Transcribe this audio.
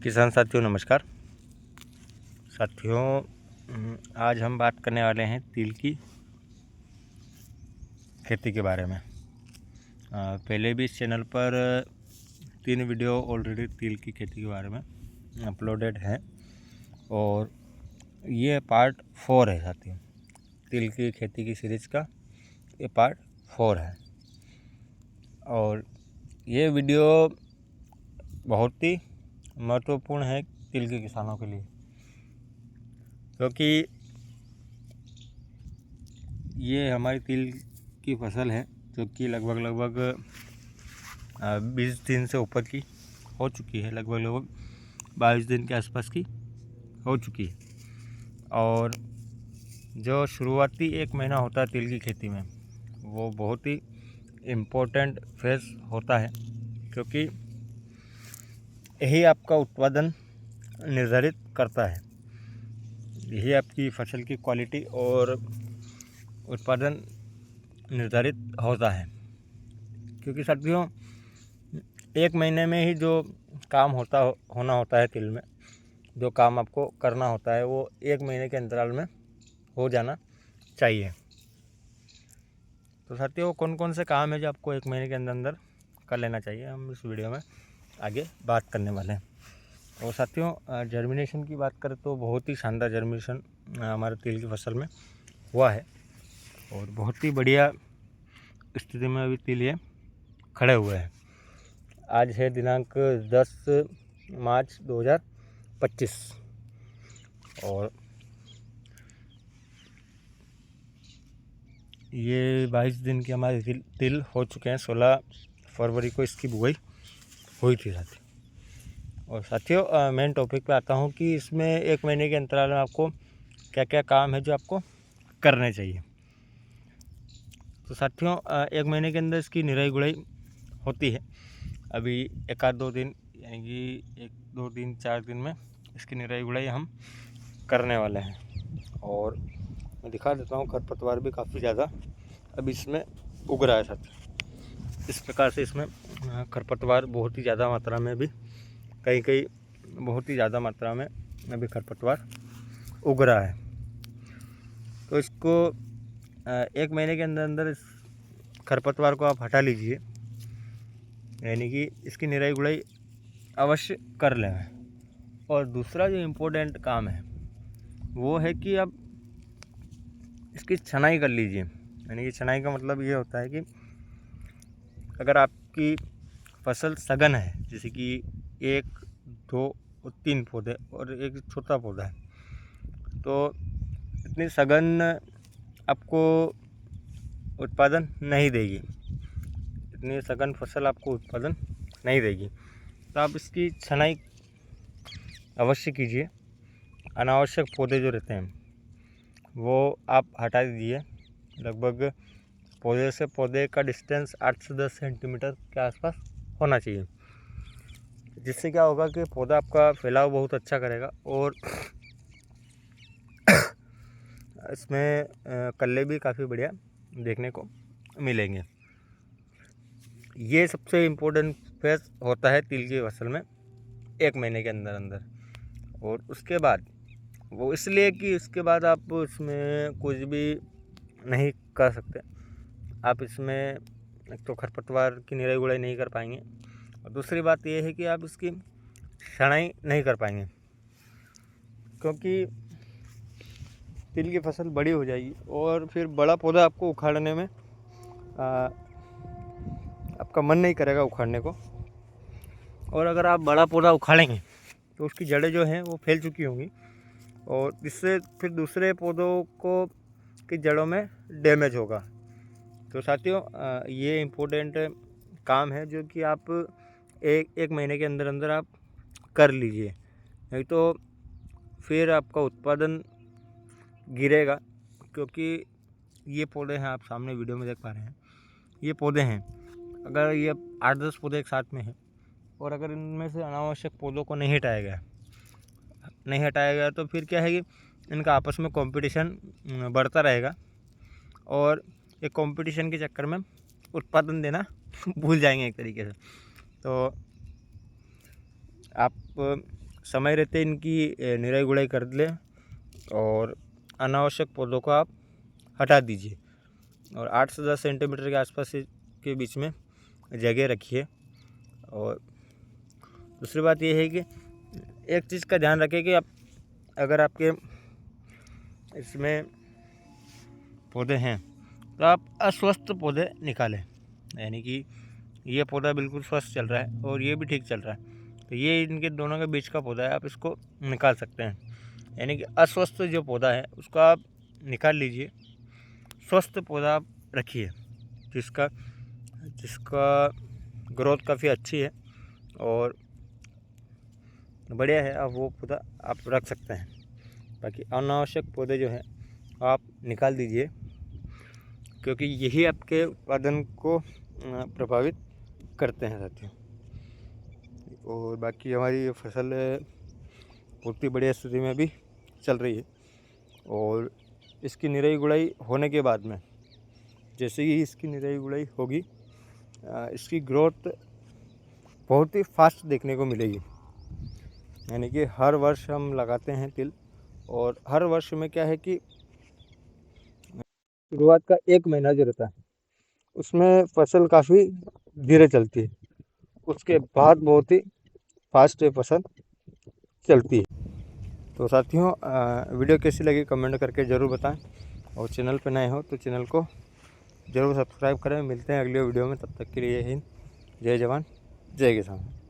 किसान साथियों नमस्कार। साथियों आज हम बात करने वाले हैं तिल की खेती के बारे में। पहले भी इस चैनल पर 3 वीडियो ऑलरेडी तिल की खेती के बारे में अपलोडेड है और ये पार्ट 4 है साथियों। तिल की खेती की सीरीज़ का ये पार्ट 4 है और ये वीडियो बहुत ही महत्वपूर्ण है तिल के किसानों के लिए, क्योंकि ये हमारी तिल की फसल है जो कि लगभग 20 दिन से ऊपर की हो चुकी है, लगभग 22 दिन के आसपास की हो चुकी है। और जो शुरुआती 1 महीना होता है तिल की खेती में वो बहुत ही इम्पोर्टेंट फेज होता है, क्योंकि यही आपका उत्पादन निर्धारित करता है, यही आपकी फसल की क्वालिटी और उत्पादन निर्धारित होता है। क्योंकि साथियों 1 महीने में ही जो काम होना होता है तिल में, जो काम आपको करना होता है वो 1 महीने के अंतराल में हो जाना चाहिए। तो साथियों कौन कौन से काम है जो आपको 1 महीने के अंदर कर लेना चाहिए, हम इस वीडियो में आगे बात करने वाले हैं। और साथियों जर्मिनेशन की बात करें तो बहुत ही शानदार जर्मिनेशन हमारे तिल की फसल में हुआ है और बहुत ही बढ़िया स्थिति में अभी तिल ये खड़े हुए हैं। आज है दिनांक 10 मार्च 2025 और ये 22 दिन की हमारी तिल हो चुके हैं। 16 फरवरी को इसकी बुआई हुई थी साथियों। और साथियों मेन टॉपिक पे आता हूँ कि इसमें 1 महीने के अंतराल में आपको क्या क्या काम है जो आपको करने चाहिए। तो साथियों 1 महीने के अंदर इसकी निराई गुड़ाई होती है। अभी 1-2 दिन यानी कि 1-2 दिन 4 दिन में इसकी निराई गुड़ाई हम करने वाले हैं। और मैं दिखा देता हूँ, खरपतवार भी काफ़ी ज़्यादा अभी इसमें उग रहा है साथियों। इस प्रकार से इसमें खरपतवार बहुत ही ज़्यादा मात्रा में भी कहीं बहुत ही ज़्यादा मात्रा में अभी खरपतवार उग रहा है। तो इसको 1 महीने के अंदर इस खरपतवार को आप हटा लीजिए, यानी कि इसकी निराई गुड़ाई अवश्य कर लें। और दूसरा जो इम्पोर्टेंट काम है वो है कि आप इसकी छनाई कर लीजिए। यानी कि छनाई का मतलब ये होता है कि अगर आपकी फसल सघन है, जैसे कि 1, 2 और 3 पौधे और एक छोटा पौधा है, तो इतनी सघन आपको उत्पादन नहीं देगी, इतनी सघन फसल आपको उत्पादन नहीं देगी। तो आप इसकी छनाई अवश्य कीजिए। अनावश्यक पौधे जो रहते हैं वो आप हटा दीजिए। लगभग पौधे से पौधे का डिस्टेंस 8 से 10 सेंटीमीटर के आसपास होना चाहिए, जिससे क्या होगा कि पौधा आपका फैलाव बहुत अच्छा करेगा और इसमें कल्ले भी काफ़ी बढ़िया देखने को मिलेंगे। ये सबसे इम्पोर्टेंट फेज होता है तिल की फसल में 1 महीने के अंदर। और उसके बाद वो इसलिए कि उसके बाद आप इसमें कुछ भी नहीं कर सकते। आप इसमें एक तो खरपतवार की निराई गुड़ाई नहीं कर पाएंगे और दूसरी बात ये है कि आप इसकी छनाई नहीं कर पाएंगे, क्योंकि तिल की फसल बड़ी हो जाएगी और फिर बड़ा पौधा आपको उखाड़ने में आपका मन नहीं करेगा उखाड़ने को। और अगर आप बड़ा पौधा उखाड़ेंगे तो उसकी जड़ें जो हैं वो फैल चुकी होंगी और इससे फिर दूसरे पौधों को की जड़ों में डैमेज होगा। तो साथियों ये इम्पोर्टेंट काम है जो कि आप एक महीने के अंदर आप कर लीजिए, नहीं तो फिर आपका उत्पादन गिरेगा। क्योंकि ये पौधे हैं, आप सामने वीडियो में देख पा रहे हैं, ये पौधे हैं। अगर ये 8-10 पौधे एक साथ में हैं और अगर इनमें से अनावश्यक पौधों को नहीं हटाया गया तो फिर क्या है कि इनका आपस में कंपटीशन बढ़ता रहेगा और एक कंपटीशन के चक्कर में उत्पादन देना भूल जाएंगे एक तरीके से। तो आप समय रहते इनकी निराई गुड़ाई कर लें और अनावश्यक पौधों को आप हटा दीजिए और 8 से 10 सेंटीमीटर के आसपास के बीच में जगह रखिए। और दूसरी बात यह है कि एक चीज़ का ध्यान रखें कि आप अगर आपके इसमें पौधे हैं तो आप अस्वस्थ पौधे निकालें, यानी कि ये पौधा बिल्कुल स्वस्थ चल रहा है और ये भी ठीक चल रहा है, तो ये इनके दोनों के बीच का पौधा है, आप इसको निकाल सकते हैं। यानी कि अस्वस्थ जो पौधा है उसको आप निकाल लीजिए, स्वस्थ पौधा आप रखिए जिसका ग्रोथ काफ़ी अच्छी है और बढ़िया है, आप वो पौधा आप रख सकते हैं। बाकी अनावश्यक पौधे जो हैं आप निकाल दीजिए, क्योंकि यही आपके उत्पादन को प्रभावित करते हैं साथियों। और बाकी हमारी फसल बहुत ही बढ़िया स्थिति में भी चल रही है और इसकी निराई गुड़ाई होने के बाद में जैसे ही इसकी निराई गुड़ाई होगी इसकी ग्रोथ बहुत ही फास्ट देखने को मिलेगी। यानी कि हर वर्ष हम लगाते हैं तिल और हर वर्ष में क्या है कि शुरुआत का 1 महीना जो रहता है उसमें फसल काफ़ी धीरे चलती है, उसके बाद बहुत ही फास्ट फसल चलती है। तो साथियों वीडियो कैसी लगी कमेंट करके ज़रूर बताएं और चैनल पर नए हो तो चैनल को ज़रूर सब्सक्राइब करें। मिलते हैं अगले वीडियो में, तब तक के लिए जय हिंद, जय जवान, जय किसान।